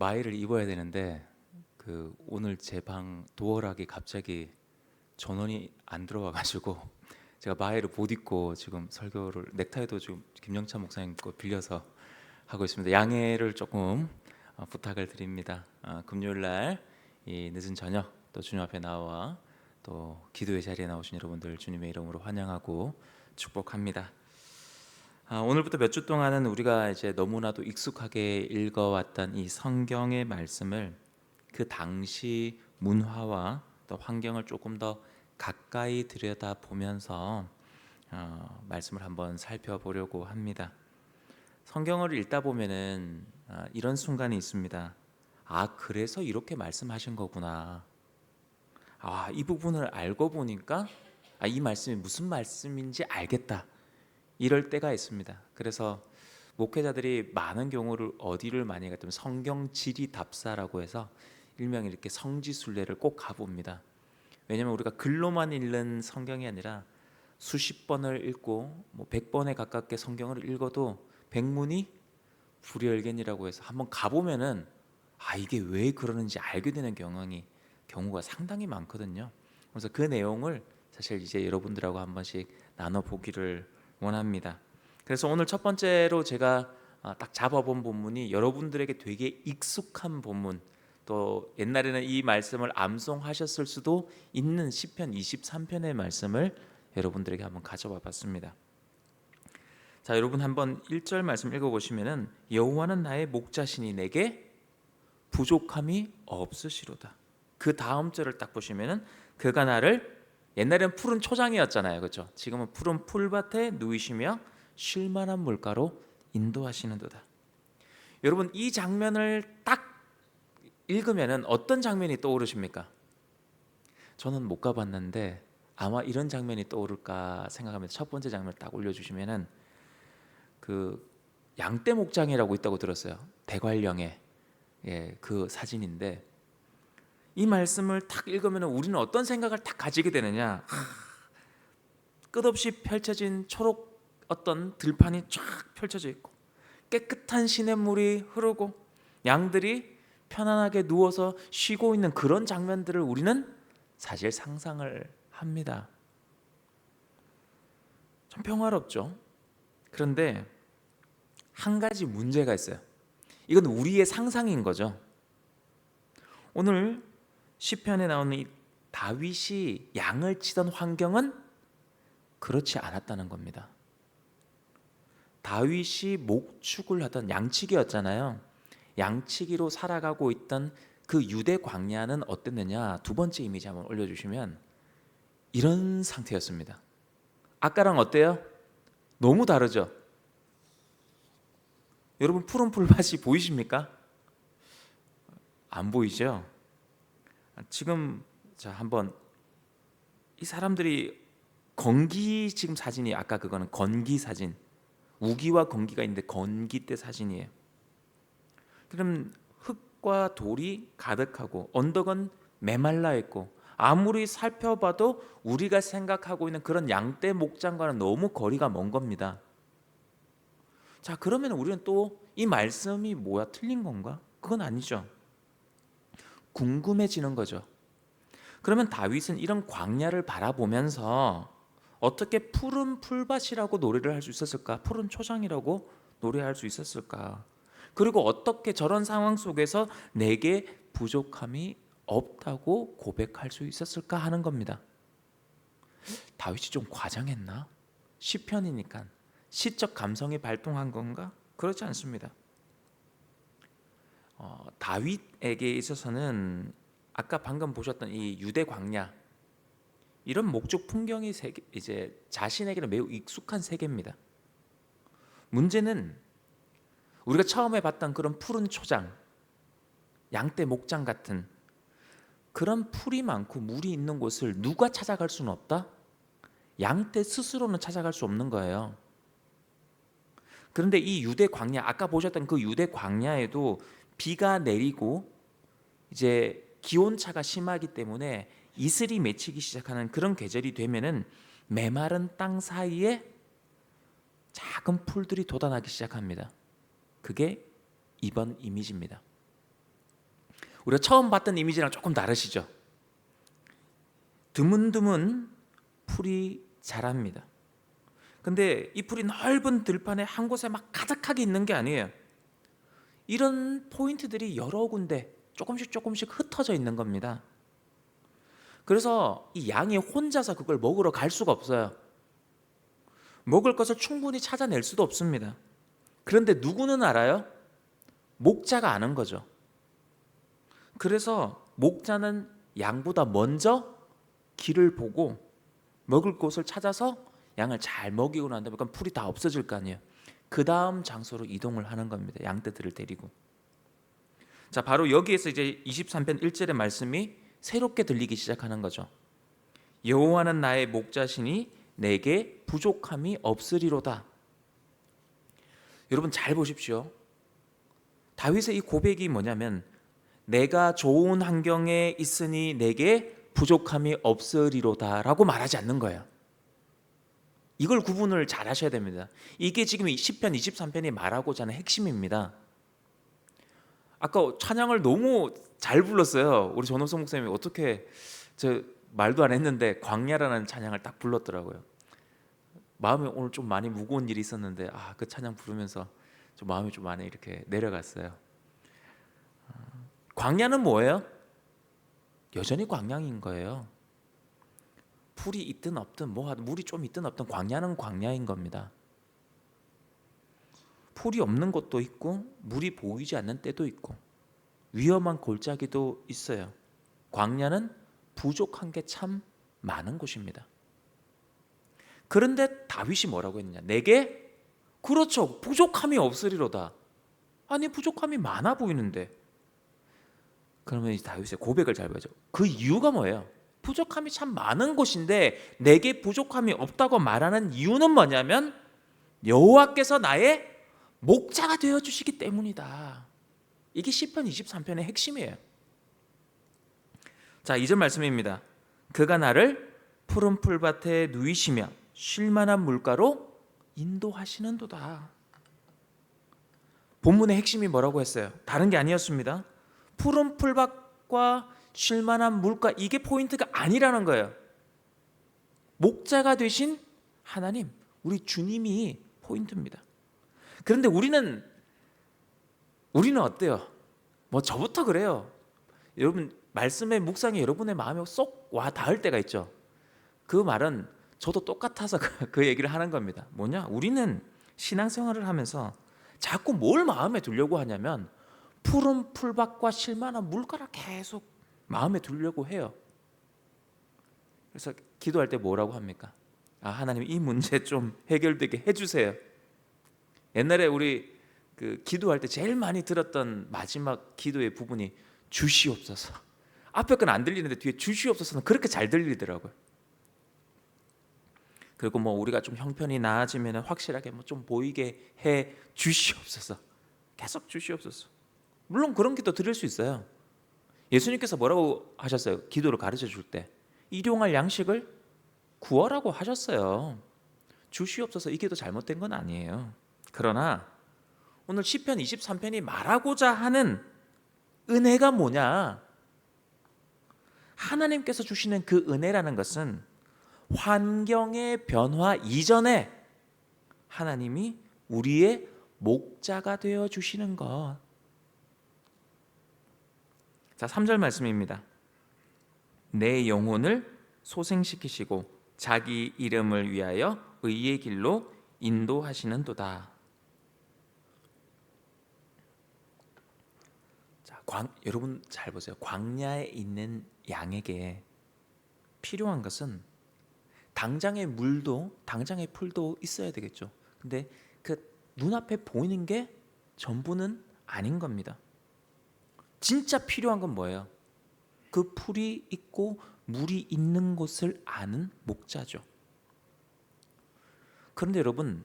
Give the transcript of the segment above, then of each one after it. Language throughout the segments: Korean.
마이를 입어야 되는데 오늘 제 방 도어락이 갑자기 전원이 안 들어와가지고 제가 마이를 못 입고 지금 설교를 넥타이도 지금 김영찬 목사님 거 빌려서 하고 있습니다. 양해를 조금 부탁을 드립니다. 금요일 날 이 늦은 저녁 또 주님 앞에 나와 또 기도의 자리에 나오신 여러분들 주님의 이름으로 환영하고 축복합니다. 오늘부터 몇 주 동안은 우리가 이제 너무나도 익숙하게 읽어왔던 이 성경의 말씀을 그 당시 문화와 또 환경을 조금 더 가까이 들여다 보면서 말씀을 한번 살펴보려고 합니다. 성경을 읽다 보면은 이런 순간이 있습니다. 그래서 이렇게 말씀하신 거구나. 이 부분을 알고 보니까 이 말씀이 무슨 말씀인지 알겠다. 이럴 때가 있습니다. 그래서 목회자들이 많은 경우를 어디를 많이 갔냐면 성경 지리답사라고 해서 일명 이렇게 성지순례를 꼭 가봅니다. 왜냐하면 우리가 글로만 읽는 성경이 아니라 수십 번을 읽고 100번에 가깝게 성경을 읽어도 백문이 불여일견이라고 해서 한번 가보면은 이게 왜 그러는지 알게 되는 경우가 상당히 많거든요. 그래서 그 내용을 사실 이제 여러분들하고 한 번씩 나눠보기를 원합니다. 그래서 오늘 첫 번째로 제가 딱 잡아본 본문이 여러분들에게 되게 익숙한 본문, 또 옛날에는 이 말씀을 암송하셨을 수도 있는 시편 23편의 말씀을 여러분들에게 한번 가져와 봤습니다. 자, 여러분 한번 1절 말씀 읽어보시면은 여호와는 나의 목자시니 내게 부족함이 없으시로다. 그 다음 절을 딱 보시면은 그가 나를, 옛날에는 푸른 초장이었잖아요, 그렇죠? 지금은 푸른 풀밭에 누이시며 쉴만한 물가로 인도하시는도다. 여러분 이 장면을 딱 읽으면은 어떤 장면이 떠오르십니까? 저는 못 가봤는데 아마 이런 장면이 떠오를까 생각하면서 첫 번째 장면을 딱 올려주시면은 그 양떼 목장이라고 있다고 들었어요. 대관령에 그 사진인데 이 말씀을 딱 읽으면 우리는 어떤 생각을 딱 가지게 되느냐? 끝없이 펼쳐진 초록 어떤 들판이 쫙 펼쳐져 있고 깨끗한 시냇물이 흐르고 양들이 편안하게 누워서 쉬고 있는 그런 장면들을 우리는 사실 상상을 합니다. 좀 평화롭죠. 그런데 한 가지 문제가 있어요. 이건 우리의 상상인 거죠. 오늘 시편에 나오는 이 다윗이 양을 치던 환경은 그렇지 않았다는 겁니다. 다윗이 목축을 하던 양치기였잖아요. 양치기로 살아가고 있던 그 유대 광야는 어땠느냐? 두 번째 이미지 한번 올려주시면 이런 상태였습니다. 아까랑 어때요? 너무 다르죠? 여러분 푸른 풀밭이 보이십니까? 안 보이죠? 지금 자 한번 이 사람들이 건기 지금 사진이 아까 그거는 건기 사진, 우기와 건기가 있는데 건기 때 사진이에요. 그럼 흙과 돌이 가득하고 언덕은 메말라 있고 아무리 살펴봐도 우리가 생각하고 있는 그런 양떼 목장과는 너무 거리가 먼 겁니다. 자, 그러면 우리는 또 이 말씀이 뭐야? 틀린 건가? 그건 아니죠. 궁금해지는 거죠. 그러면 다윗은 이런 광야를 바라보면서 어떻게 푸른 풀밭이라고 노래를 할 수 있었을까? 푸른 초장이라고 노래할 수 있었을까? 그리고 어떻게 저런 상황 속에서 내게 부족함이 없다고 고백할 수 있었을까 하는 겁니다. 다윗이 좀 과장했나? 시편이니까 시적 감성이 발동한 건가? 그렇지 않습니다. 다윗에게 있어서는 아까 방금 보셨던 이 유대 광야, 이런 목적 풍경이 이제 자신에게는 매우 익숙한 세계입니다. 문제는 우리가 처음에 봤던 그런 푸른 초장, 양떼 목장 같은 그런 풀이 많고 물이 있는 곳을 누가 찾아갈 수는 없다? 양떼 스스로는 찾아갈 수 없는 거예요. 그런데 이 유대 광야, 아까 보셨던 그 유대 광야에도 비가 내리고 이제 기온차가 심하기 때문에 이슬이 맺히기 시작하는 그런 계절이 되면은 메마른 땅 사이에 작은 풀들이 돋아나기 시작합니다. 그게 이번 이미지입니다. 우리가 처음 봤던 이미지랑 조금 다르시죠? 드문드문 풀이 자랍니다. 근데 이 풀이 넓은 들판에 한 곳에 막 가득하게 있는 게 아니에요. 이런 포인트들이 여러 군데 조금씩 흩어져 있는 겁니다. 그래서 이 양이 혼자서 그걸 먹으러 갈 수가 없어요. 먹을 것을 충분히 찾아낼 수도 없습니다. 그런데 누구는 알아요? 목자가 아는 거죠. 그래서 목자는 양보다 먼저 길을 보고 먹을 곳을 찾아서 양을 잘 먹이고 난 다음에 풀이 다 없어질 거 아니에요. 그 다음 장소로 이동을 하는 겁니다. 양떼들을 데리고. 자, 바로 여기에서 이제 23편 1절의 말씀이 새롭게 들리기 시작하는 거죠. 여호와는 나의 목자시니 내게 부족함이 없으리로다. 여러분 잘 보십시오. 다윗의 이 고백이 뭐냐면 내가 좋은 환경에 있으니 내게 부족함이 없으리로다 라고 말하지 않는 거예요. 이걸 구분을 잘 하셔야 됩니다. 이게 지금 시편 23편이 말하고자 하는 핵심입니다. 아까 찬양을 너무 잘 불렀어요. 우리 전호성 목사님이 어떻게 저 말도 안 했는데 광야라는 찬양을 딱 불렀더라고요. 마음이 오늘 좀 많이 무거운 일이 있었는데 그 찬양 부르면서 좀 마음이 좀 많이 이렇게 내려갔어요. 광야는 뭐예요? 여전히 광야인 거예요. 풀이 있든 없든 물이 좀 있든 없든 광야는 광야인 겁니다. 풀이 없는 곳도 있고 물이 보이지 않는 때도 있고 위험한 골짜기도 있어요. 광야는 부족한 게 참 많은 곳입니다. 그런데 다윗이 뭐라고 했느냐? 내게 그렇죠. 부족함이 없으리로다. 아니 부족함이 많아 보이는데. 그러면 다윗의 고백을 잘 봐야죠. 그 이유가 뭐예요? 부족함이 참 많은 곳인데 내게 부족함이 없다고 말하는 이유는 뭐냐면 여호와께서 나의 목자가 되어주시기 때문이다. 이게 시편 23편의 핵심이에요. 자, 2절 말씀입니다. 그가 나를 푸른 풀밭에 누이시며 쉴만한 물가로 인도하시는도다. 본문의 핵심이 뭐라고 했어요? 다른 게 아니었습니다. 푸른 풀밭과 쉴만한 물가, 이게 포인트가 아니라는 거예요. 목자가 되신 하나님, 우리 주님이 포인트입니다. 그런데 우리는 어때요? 저부터 그래요. 여러분 말씀의 묵상이 여러분의 마음에 쏙 와 닿을 때가 있죠. 그 말은 저도 똑같아서 그 얘기를 하는 겁니다. 뭐냐? 우리는 신앙생활을 하면서 자꾸 뭘 마음에 두려고 하냐면 푸른 풀밭과 쉴만한 물가를 계속 마음에 두려고 해요. 그래서 기도할 때 뭐라고 합니까? 하나님 이 문제 좀 해결되게 해주세요. 옛날에 우리 기도할 때 제일 많이 들었던 마지막 기도의 부분이 주시옵소서. 앞에 건 안 들리는데 뒤에 주시옵소서는 그렇게 잘 들리더라고요. 그리고 우리가 좀 형편이 나아지면 확실하게 좀 보이게 해 주시옵소서. 계속 주시옵소서. 물론 그런 기도 드릴 수 있어요. 예수님께서 뭐라고 하셨어요? 기도를 가르쳐 줄 때 일용할 양식을 구하라고 하셨어요. 주시옵소서 이 기도 잘못된 건 아니에요. 그러나 오늘 시편 23편이 말하고자 하는 은혜가 뭐냐? 하나님께서 주시는 그 은혜라는 것은 환경의 변화 이전에 하나님이 우리의 목자가 되어 주시는 것. 자, 3절 말씀입니다. 내 영혼을 소생시키시고 자기 이름을 위하여 의의 길로 인도하시는도다. 자, 여러분 잘 보세요. 광야에 있는 양에게 필요한 것은 당장의 물도 당장의 풀도 있어야 되겠죠. 근데 그 눈앞에 보이는 게 전부는 아닌 겁니다. 진짜 필요한 건 뭐예요? 그 풀이 있고 물이 있는 곳을 아는 목자죠. 그런데 여러분,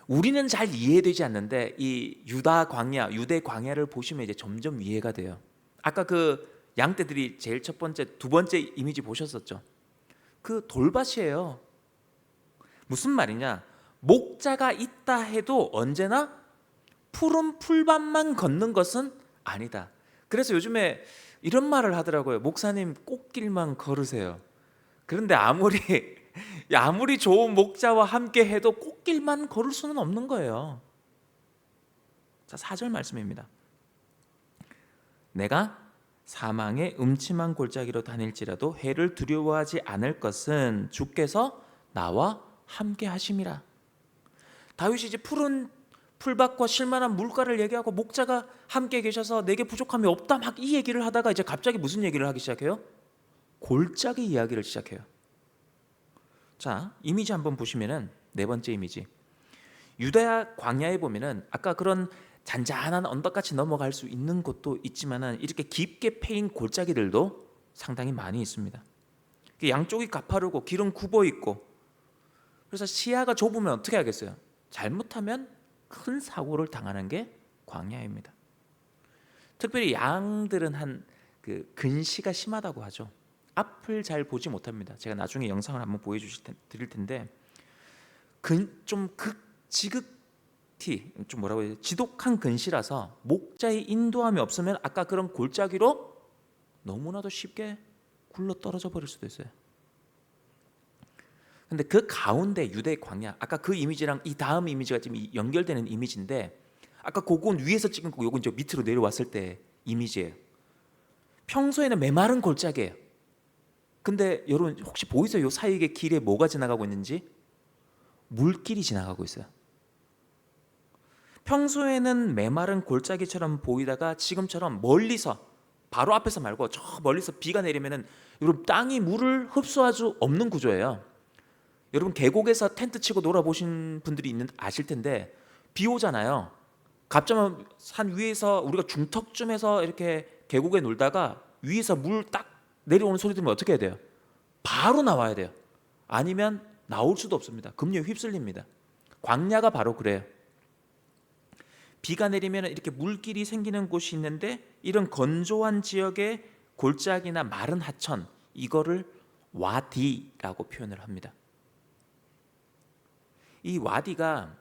우리는 잘 이해되지 않는데 이 유대 광야를 보시면 이제 점점 이해가 돼요. 아까 그 양떼들이 제일 첫 번째, 두 번째 이미지 보셨었죠? 그 돌밭이에요. 무슨 말이냐? 목자가 있다 해도 언제나 푸른 풀밭만 걷는 것은 아니다. 그래서 요즘에 이런 말을 하더라고요. 목사님 꽃길만 걸으세요. 그런데 아무리 좋은 목자와 함께 해도 꽃길만 걸을 수는 없는 거예요. 자, 4절 말씀입니다. 내가 사망의 음침한 골짜기로 다닐지라도 해를 두려워하지 않을 것은 주께서 나와 함께 하심이라. 다윗이 이제 푸른 풀밭과 쉴만한 물가를 얘기하고 목자가 함께 계셔서 내게 부족함이 없다 막 이 얘기를 하다가 이제 갑자기 무슨 얘기를 하기 시작해요? 골짜기 이야기를 시작해요. 자, 이미지 한번 보시면은 네 번째 이미지. 유다야 광야에 보면은 아까 그런 잔잔한 언덕같이 넘어갈 수 있는 곳도 있지만은 이렇게 깊게 패인 골짜기들도 상당히 많이 있습니다. 양쪽이 가파르고 길은 굽어 있고, 그래서 시야가 좁으면 어떻게 하겠어요? 잘못하면 큰 사고를 당하는 게 광야입니다. 특별히 양들은 그 근시가 심하다고 하죠. 앞을 잘 보지 못합니다. 제가 나중에 영상을 한번 드릴 텐데 좀 지극히 좀 뭐라고 해야 지독한 근시라서 목자의 인도함이 없으면 아까 그런 골짜기로 너무나도 쉽게 굴러 떨어져 버릴 수도 있어요. 근데 그 가운데 유대 광야, 아까 그 이미지랑 이 다음 이미지가 지금 연결되는 이미지인데, 아까 그건 위에서 찍은 거고 요건 저 밑으로 내려왔을 때 이미지예요. 평소에는 메마른 골짜기예요. 근데 여러분 혹시 보이세요? 요 사이에 길에 뭐가 지나가고 있는지? 물길이 지나가고 있어요. 평소에는 메마른 골짜기처럼 보이다가 지금처럼 멀리서, 바로 앞에서 말고 저 멀리서 비가 내리면은 여러분 땅이 물을 흡수할 수 없는 구조예요. 여러분 계곡에서 텐트 치고 놀아보신 분들이 아실 텐데 비 오잖아요. 갑자기 산 위에서 우리가 중턱쯤에서 이렇게 계곡에 놀다가 위에서 물 딱 내려오는 소리 들으면 어떻게 해야 돼요? 바로 나와야 돼요. 아니면 나올 수도 없습니다. 급류에 휩쓸립니다. 광야가 바로 그래요. 비가 내리면 이렇게 물길이 생기는 곳이 있는데 이런 건조한 지역의 골짜기나 마른 하천, 이거를 와디라고 표현을 합니다. 이 와디가,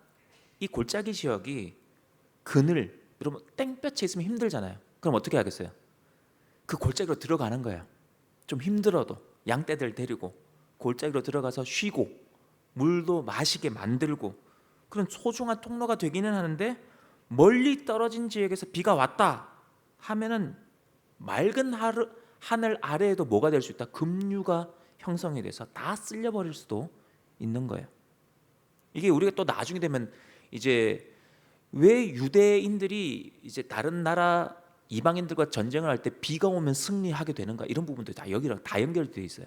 이 골짜기 지역이 그늘, 여러분 땡볕에 있으면 힘들잖아요. 그럼 어떻게 하겠어요? 그 골짜기로 들어가는 거예요. 좀 힘들어도 양떼들 데리고 골짜기로 들어가서 쉬고 물도 마시게 만들고 그런 소중한 통로가 되기는 하는데, 멀리 떨어진 지역에서 비가 왔다 하면은 맑은 하늘 아래에도 뭐가 될 수 있다? 급류가 형성이 돼서 다 쓸려버릴 수도 있는 거예요. 이게 우리가 또 나중에 되면 이제 왜 유대인들이 이제 다른 나라 이방인들과 전쟁을 할 때 비가 오면 승리하게 되는가, 이런 부분도 다 여기랑 다 연결되어 있어요.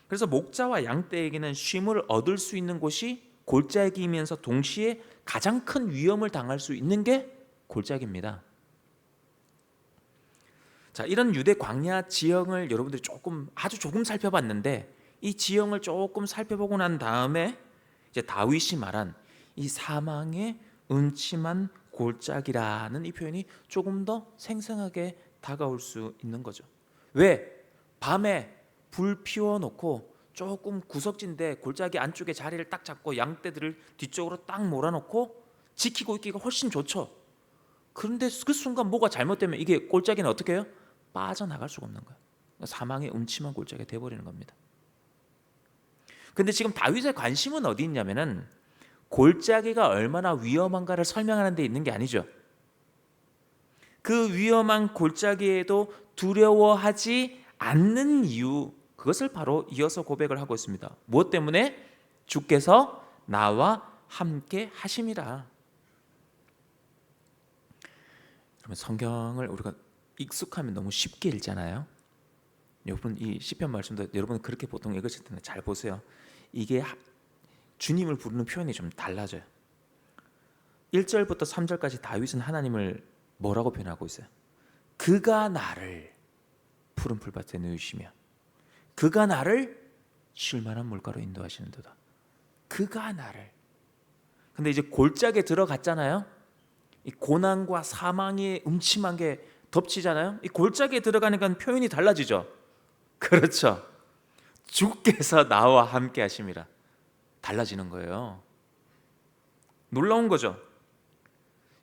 그래서 목자와 양떼에게는 쉼을 얻을 수 있는 곳이 골짜기이면서 동시에 가장 큰 위험을 당할 수 있는 게 골짜기입니다. 자, 이런 유대 광야 지형을 여러분들이 아주 조금 살펴봤는데, 이 지형을 조금 살펴보고 난 다음에 이제 다윗이 말한 이 사망의 음침한 골짜기라는 이 표현이 조금 더 생생하게 다가올 수 있는 거죠. 왜? 밤에 불 피워놓고 조금 구석진데 골짜기 안쪽에 자리를 딱 잡고 양떼들을 뒤쪽으로 딱 몰아놓고 지키고 있기가 훨씬 좋죠. 그런데 그 순간 뭐가 잘못되면 이게 골짜기는 어떻게 해요? 빠져나갈 수가 없는 거예요. 사망의 음침한 골짜기가 돼버리는 겁니다. 근데 지금 다윗의 관심은 어디 있냐면은 골짜기가 얼마나 위험한가를 설명하는 데 있는 게 아니죠. 그 위험한 골짜기에도 두려워하지 않는 이유, 그것을 바로 이어서 고백을 하고 있습니다. 무엇 때문에? 주께서 나와 함께 하심이라. 그러면 성경을 우리가 익숙하면 너무 쉽게 읽잖아요. 여러분 이 시편 말씀도 여러분 그렇게 보통 읽으실 텐데 잘 보세요. 이게 주님을 부르는 표현이 좀 달라져요. 1절부터 3절까지 다윗은 하나님을 뭐라고 표현하고 있어요? 그가 나를 푸른 풀밭에 누이시며 그가 나를 쉴만한 물가로 인도하시는도다. 그가 나를. 근데 이제 골짜기에 들어갔잖아요. 이 고난과 사망의 음침한 게 덮치잖아요. 이 골짜기에 들어가니까 표현이 달라지죠. 그렇죠. 주께서 나와 함께 하심이라. 달라지는 거예요. 놀라운 거죠.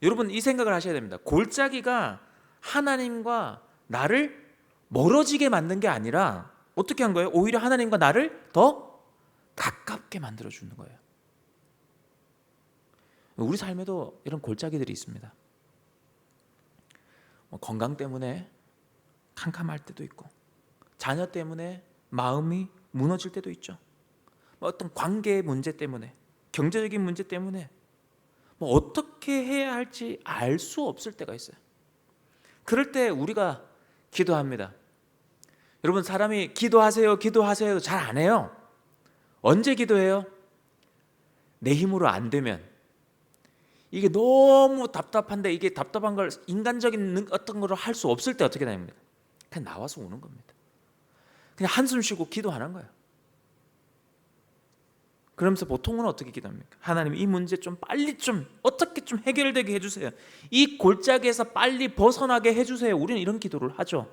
여러분 이 생각을 하셔야 됩니다. 골짜기가 하나님과 나를 멀어지게 만든 게 아니라 어떻게 한 거예요? 오히려 하나님과 나를 더 가깝게 만들어 주는 거예요. 우리 삶에도 이런 골짜기들이 있습니다. 건강 때문에 캄캄할 때도 있고, 자녀 때문에 마음이 무너질 때도 있죠. 어떤 관계 문제 때문에, 경제적인 문제 때문에 어떻게 해야 할지 알 수 없을 때가 있어요. 그럴 때 우리가 기도합니다. 여러분, 사람이 기도하세요 기도하세요 잘 안 해요. 언제 기도해요? 내 힘으로 안 되면, 이게 너무 답답한데 이게 답답한 걸 인간적인 어떤 걸 할 수 없을 때 어떻게 됩니까? 그냥 나와서 우는 겁니다. 그냥 한숨 쉬고 기도하는 거예요. 그러면서 보통은 어떻게 기도합니까? 하나님, 이 문제 좀 빨리 좀 어떻게 좀 해결되게 해주세요. 이 골짜기에서 빨리 벗어나게 해주세요. 우리는 이런 기도를 하죠.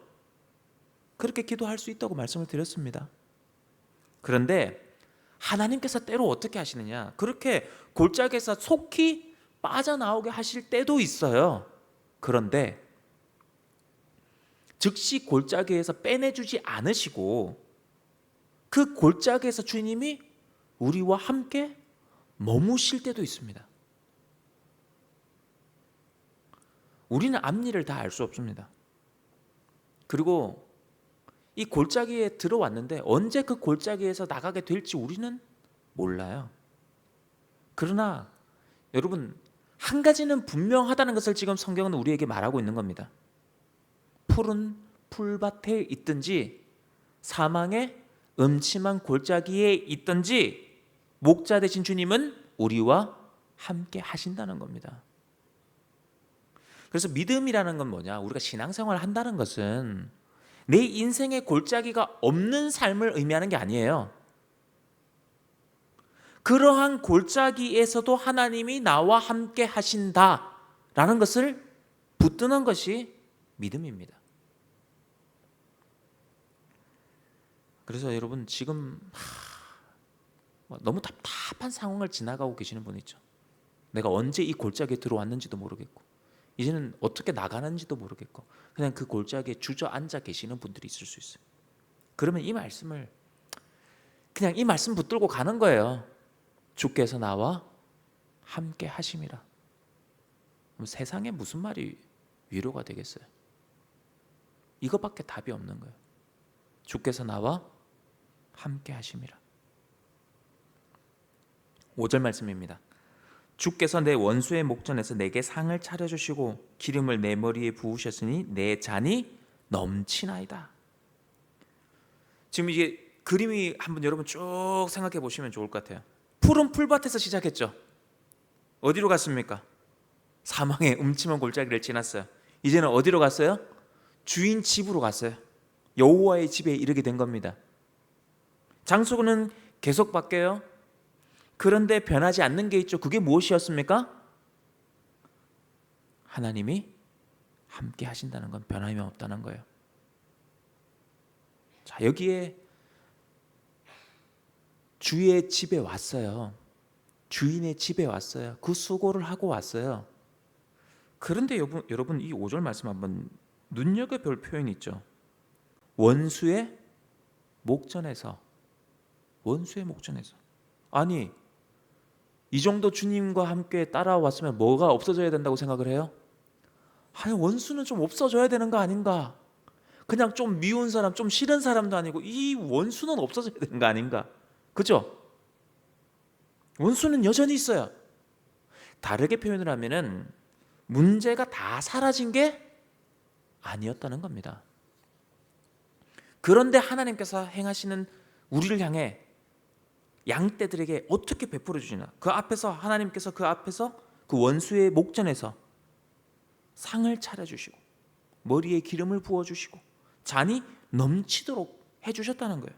그렇게 기도할 수 있다고 말씀을 드렸습니다. 그런데 하나님께서 때로 어떻게 하시느냐, 그렇게 골짜기에서 속히 빠져나오게 하실 때도 있어요. 그런데 즉시 골짜기에서 빼내주지 않으시고 그 골짜기에서 주님이 우리와 함께 머무실 때도 있습니다. 우리는 앞일을 다 알 수 없습니다. 그리고 이 골짜기에 들어왔는데 언제 그 골짜기에서 나가게 될지 우리는 몰라요. 그러나 여러분, 한 가지는 분명하다는 것을 지금 성경은 우리에게 말하고 있는 겁니다. 푸른 풀밭에 있든지 사망의 음침한 골짜기에 있든지 목자 되신 주님은 우리와 함께 하신다는 겁니다. 그래서 믿음이라는 건 뭐냐? 우리가 신앙생활을 한다는 것은 내 인생에 골짜기가 없는 삶을 의미하는 게 아니에요. 그러한 골짜기에서도 하나님이 나와 함께 하신다라는 것을 붙드는 것이 믿음입니다. 그래서 여러분, 지금 너무 답답한 상황을 지나가고 계시는 분 있죠. 내가 언제 이 골짜기에 들어왔는지도 모르겠고 이제는 어떻게 나가는지도 모르겠고 그냥 그 골짜기에 주저앉아 계시는 분들이 있을 수 있어요. 그러면 이 말씀을 그냥 이 말씀 붙들고 가는 거예요. 주께서 나와 함께 하심이라. 그럼 세상에 무슨 말이 위로가 되겠어요? 이것밖에 답이 없는 거예요. 주께서 나와 함께 하심이라. 5절 말씀입니다. 주께서 내 원수의 목전에서 내게 상을 차려주시고 기름을 내 머리에 부으셨으니 내 잔이 넘치나이다. 지금 이게 그림이 한번 여러분 쭉 생각해 보시면 좋을 것 같아요. 푸른 풀밭에서 시작했죠. 어디로 갔습니까? 사망의 음침한 골짜기를 지났어요. 이제는 어디로 갔어요? 주인 집으로 갔어요. 여호와의 집에 이르게 된 겁니다. 장소는 계속 바뀌어요. 그런데 변하지 않는 게 있죠. 그게 무엇이었습니까? 하나님이 함께 하신다는 건 변함이 없다는 거예요. 자, 여기에 주의 집에 왔어요. 주인의 집에 왔어요. 그 수고를 하고 왔어요. 그런데 여러분 이 5절 말씀 한번 눈여겨볼 표현이 있죠. 원수의 목전에서. 아니, 이 정도 주님과 함께 따라왔으면 뭐가 없어져야 된다고 생각을 해요? 아니, 원수는 좀 없어져야 되는 거 아닌가? 그냥 좀 미운 사람, 좀 싫은 사람도 아니고 이 원수는 없어져야 되는 거 아닌가? 그죠? 원수는 여전히 있어요. 다르게 표현을 하면은 문제가 다 사라진 게 아니었다는 겁니다. 그런데 하나님께서 행하시는 우리를 향해 양떼들에게 어떻게 베풀어 주시나? 그 앞에서 하나님께서 그 원수의 목전에서 상을 차려 주시고 머리에 기름을 부어 주시고 잔이 넘치도록 해 주셨다는 거예요.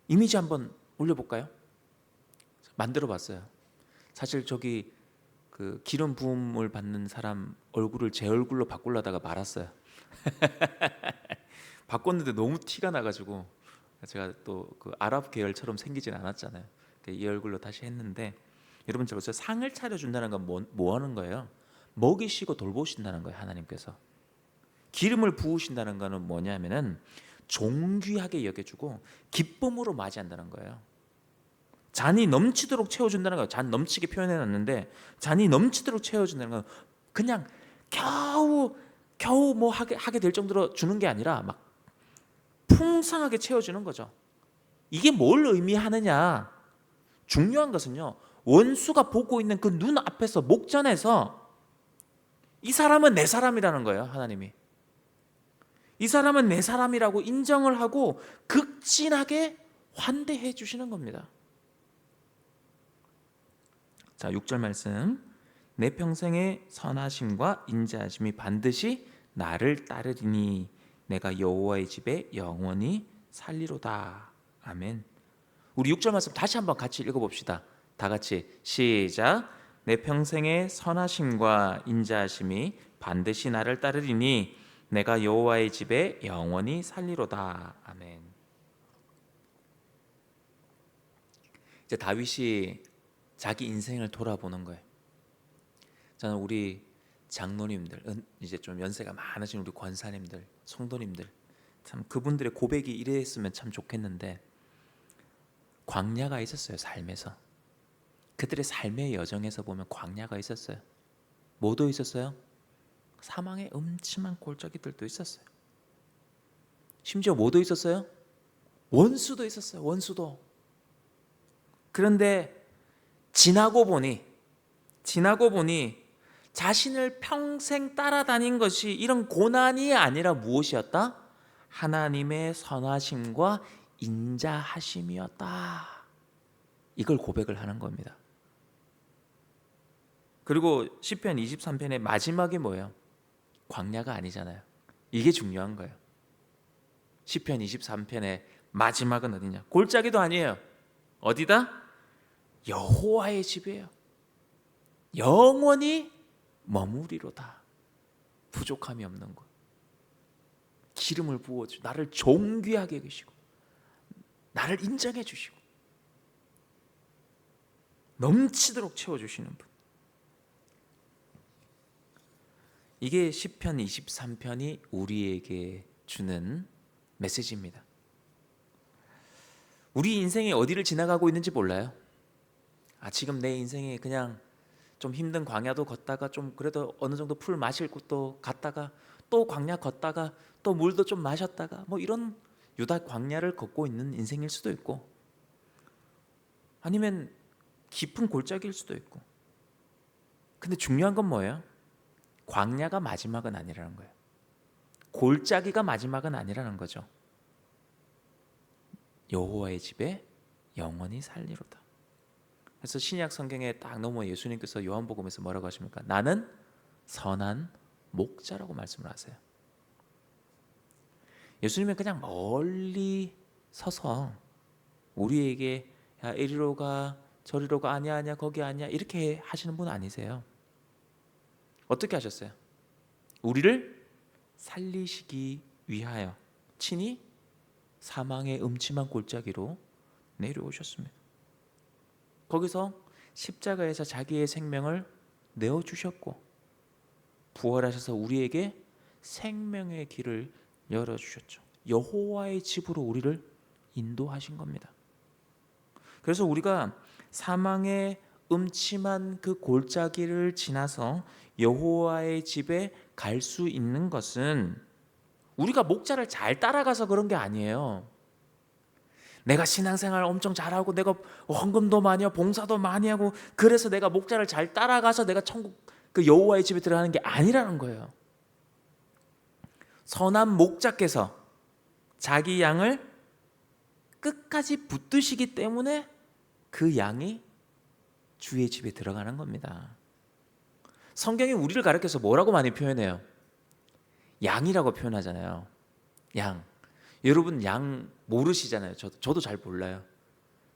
이미지 한번 올려볼까요? 만들어 봤어요. 사실 저기 그 기름 부음을 받는 사람 얼굴을 제 얼굴로 바꾸려다가 말았어요. 바꿨는데 너무 티가 나가지고 제가 또 그 아랍 계열처럼 생기진 않았잖아요. 이 얼굴로 다시 했는데, 여러분, 저기서 상을 차려준다는 건 뭐 하는 거예요? 먹이시고 돌보신다는 거예요. 하나님께서 기름을 부으신다는 거는 뭐냐면은 존귀하게 여겨주고 기쁨으로 맞이한다는 거예요. 잔이 넘치도록 채워준다는 거예요. 잔 넘치게 표현해놨는데 잔이 넘치도록 채워준다는 건 그냥 겨우 뭐 하게 될 정도로 주는 게 아니라 막 풍성하게 채워주는 거죠. 이게 뭘 의미하느냐? 중요한 것은요, 원수가 보고 있는 그 눈 앞에서 목전에서 이 사람은 내 사람이라는 거예요. 하나님이 이 사람은 내 사람이라고 인정을 하고 극진하게 환대해 주시는 겁니다. 자, 6절 말씀. 내 평생의 선하심과 인자하심이 반드시 나를 따르리니 내가 여호와의 집에 영원히 살리로다. 아멘. 우리 6절 말씀 다시 한번 같이 읽어봅시다. 다 같이 시작. 내 평생의 선하심과 인자하심이 반드시 나를 따르리니 내가 여호와의 집에 영원히 살리로다. 아멘. 이제 다윗이 자기 인생을 돌아보는 거예요. 저는 우리 장로님들, 이제 좀 연세가 많으신 우리 권사님들, 성도님들, 참 그분들의 고백이 이랬으면 참 좋겠는데, 광야가 있었어요. 삶에서 그들의 삶의 여정에서 보면 광야가 있었어요. 뭐도 있었어요? 사망의 음침한 골짜기들도 있었어요. 심지어 뭐도 있었어요? 원수도 있었어요. 원수도. 그런데 지나고 보니 자신을 평생 따라다닌 것이 이런 고난이 아니라 무엇이었다? 하나님의 선하심과 인자하심이었다. 이걸 고백을 하는 겁니다. 그리고 시편 23편의 마지막이 뭐예요? 광야가 아니잖아요. 이게 중요한 거예요. 시편 23편의 마지막은 어디냐? 골짜기도 아니에요. 어디다? 여호와의 집이에요. 영원히 머무리로다. 부족함이 없는 곳. 기름을 부어주 나를 존귀하게 여기시고 나를 인정해 주시고 넘치도록 채워주시는 분. 이게 시편 23편이 우리에게 주는 메시지입니다. 우리 인생이 어디를 지나가고 있는지 몰라요. 지금 내 인생이 그냥 좀 힘든 광야도 걷다가 좀 그래도 어느 정도 풀 마실 곳도 갔다가 또 광야 걷다가 또 물도 좀 마셨다가 뭐 이런 유다 광야를 걷고 있는 인생일 수도 있고, 아니면 깊은 골짜기일 수도 있고. 근데 중요한 건 뭐예요? 광야가 마지막은 아니라는 거예요. 골짜기가 마지막은 아니라는 거죠. 여호와의 집에 영원히 살리로다. 그래서 신약 성경에 딱 넘어 예수님께서 요한복음에서 뭐라고 하십니까? 나는 선한 목자라고 말씀을 하세요. 예수님은 그냥 멀리 서서 우리에게 야 이리로 가 저리로 가 아니야 거기 아니야 이렇게 하시는 분 아니세요. 어떻게 하셨어요? 우리를 살리시기 위하여 친히 사망의 음침한 골짜기로 내려오셨습니다. 거기서 십자가에서 자기의 생명을 내어주셨고 부활하셔서 우리에게 생명의 길을 열어주셨죠. 여호와의 집으로 우리를 인도하신 겁니다. 그래서 우리가 사망의 음침한 그 골짜기를 지나서 여호와의 집에 갈 수 있는 것은 우리가 목자를 잘 따라가서 그런 게 아니에요. 내가 신앙생활 엄청 잘하고 내가 헌금도 많이 하고 봉사도 많이 하고 그래서 내가 목자를 잘 따라가서 내가 천국 그 여호와의 집에 들어가는 게 아니라는 거예요. 선한 목자께서 자기 양을 끝까지 붙드시기 때문에 그 양이 주의 집에 들어가는 겁니다. 성경이 우리를 가르쳐서 뭐라고 많이 표현해요? 양이라고 표현하잖아요. 양. 여러분 양 모르시잖아요. 저도 잘 몰라요.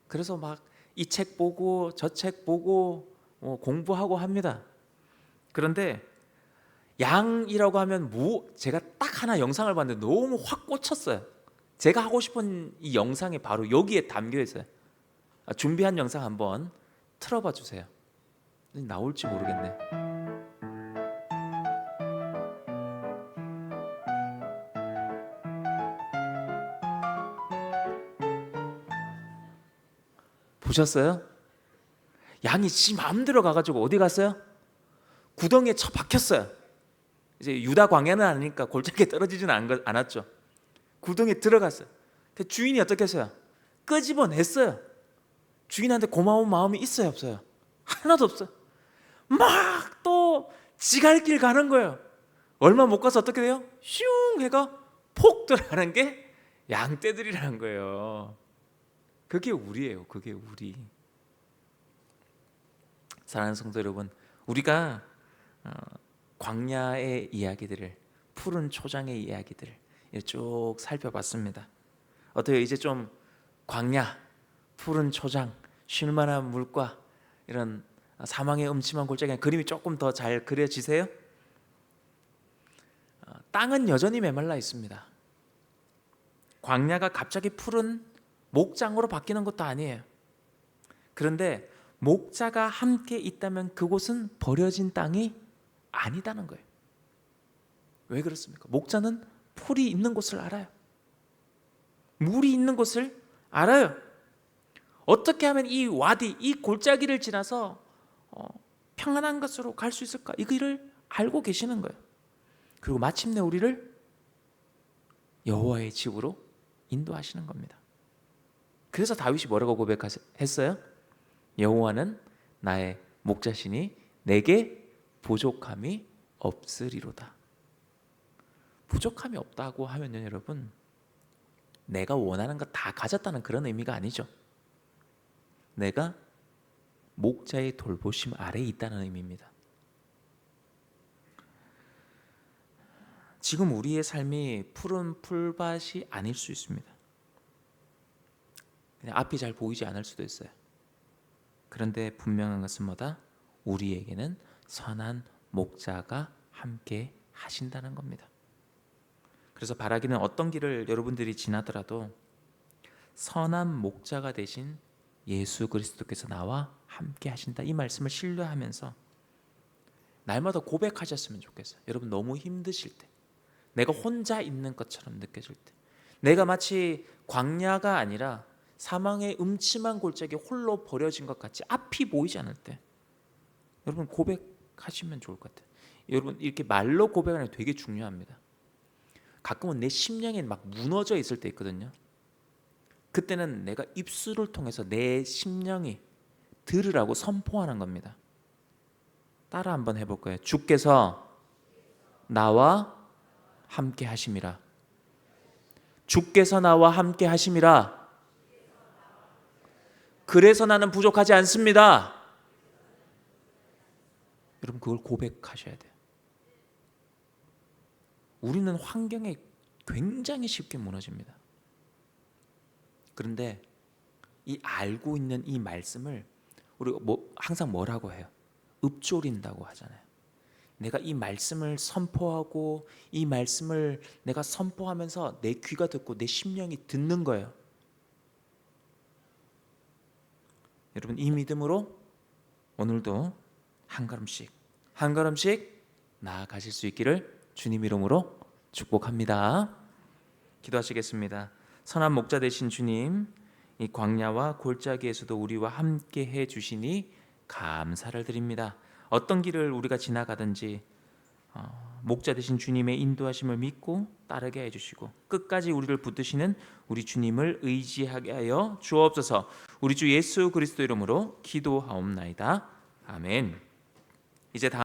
그래서 막 이 책 보고 저 책 보고 공부하고 합니다. 그런데 양이라고 하면 제가 딱 하나 영상을 봤는데 너무 확 꽂혔어요. 제가 하고 싶은 이 영상이 바로 여기에 담겨 있어요. 준비한 영상 한번 틀어봐 주세요. 나올지 모르겠네. 보셨어요? 양이 지 마음대로 가가지고 어디 갔어요? 구덩이에 처박혔어요. 이제 유다 광야는 아니니까 골짜기에 떨어지지는 않았죠. 구덩이에 들어갔어요. 근데 주인이 어떻게 했어요? 끄집어냈어요. 주인한테 고마운 마음이 있어요, 없어요? 하나도 없어요. 막 또 지갈 길 가는 거예요. 얼마 못 가서 어떻게 돼요? 슝 해가 폭 들어가는 게 양떼들이라는 거예요. 그게 우리예요. 그게 우리. 사랑하는 성도 여러분, 우리가 광야의 이야기들을, 푸른 초장의 이야기들을 쭉 살펴봤습니다. 어때요? 이제 좀 광야, 푸른 초장, 쉴만한 물과 이런 사망의 음침한 골짜기 그림이 조금 더 잘 그려지세요? 땅은 여전히 메말라 있습니다. 광야가 갑자기 푸른 목장으로 바뀌는 것도 아니에요. 그런데 목자가 함께 있다면 그곳은 버려진 땅이 아니다는 거예요. 왜 그렇습니까? 목자는 풀이 있는 곳을 알아요. 물이 있는 곳을 알아요. 어떻게 하면 이 와디, 이 골짜기를 지나서 평안한 것으로 갈 수 있을까? 이 길을 알고 계시는 거예요. 그리고 마침내 우리를 여호와의 집으로 인도하시는 겁니다. 그래서 다윗이 뭐라고 고백했어요? 여호와는 나의 목자시니 내게 부족함이 없으리로다. 부족함이 없다고 하면요, 여러분, 내가 원하는 거 다 가졌다는 그런 의미가 아니죠. 내가 목자의 돌보심 아래에 있다는 의미입니다. 지금 우리의 삶이 푸른 풀밭이 아닐 수 있습니다. 그냥 앞이 잘 보이지 않을 수도 있어요. 그런데 분명한 것은 뭐다? 우리에게는 선한 목자가 함께 하신다는 겁니다. 그래서 바라기는 어떤 길을 여러분들이 지나더라도 선한 목자가 되신 예수 그리스도께서 나와 함께 하신다, 이 말씀을 신뢰하면서 날마다 고백하셨으면 좋겠어요. 여러분 너무 힘드실 때, 내가 혼자 있는 것처럼 느껴질 때, 내가 마치 광야가 아니라 사망의 음침한 골짜기에 홀로 버려진 것 같이 앞이 보이지 않을 때 여러분 고백하시면 좋을 것 같아요. 여러분 이렇게 말로 고백하는 게 되게 중요합니다. 가끔은 내 심령이 막 무너져 있을 때 있거든요. 그때는 내가 입술을 통해서 내 심령이 들으라고 선포하는 겁니다. 따라 한번 해볼 거예요. 주께서 나와 함께 하심이라. 주께서 나와 함께 하심이라. 그래서 나는 부족하지 않습니다. 여러분 그걸 고백하셔야 돼요. 우리는 환경에 굉장히 쉽게 무너집니다. 그런데 이 알고 있는 이 말씀을 우리가 항상 뭐라고 해요? 읊조린다고 하잖아요. 내가 이 말씀을 선포하고 이 말씀을 내가 선포하면서 내 귀가 듣고 내 심령이 듣는 거예요. 여러분 이 믿음으로 오늘도 한 걸음씩 나아가실 수 있기를 주님 이름으로 축복합니다. 기도하시겠습니다. 선한 목자 되신 주님, 이 광야와 골짜기에서도 우리와 함께 해 주시니 감사를 드립니다. 어떤 길을 우리가 지나가든지 목자 되신 주님의 인도하심을 믿고 따르게 해주시고 끝까지 우리를 붙드시는 우리 주님을 의지하게 하여 주옵소서. 우리 주 예수 그리스도 이름으로 기도하옵나이다. 아멘. 이제 다음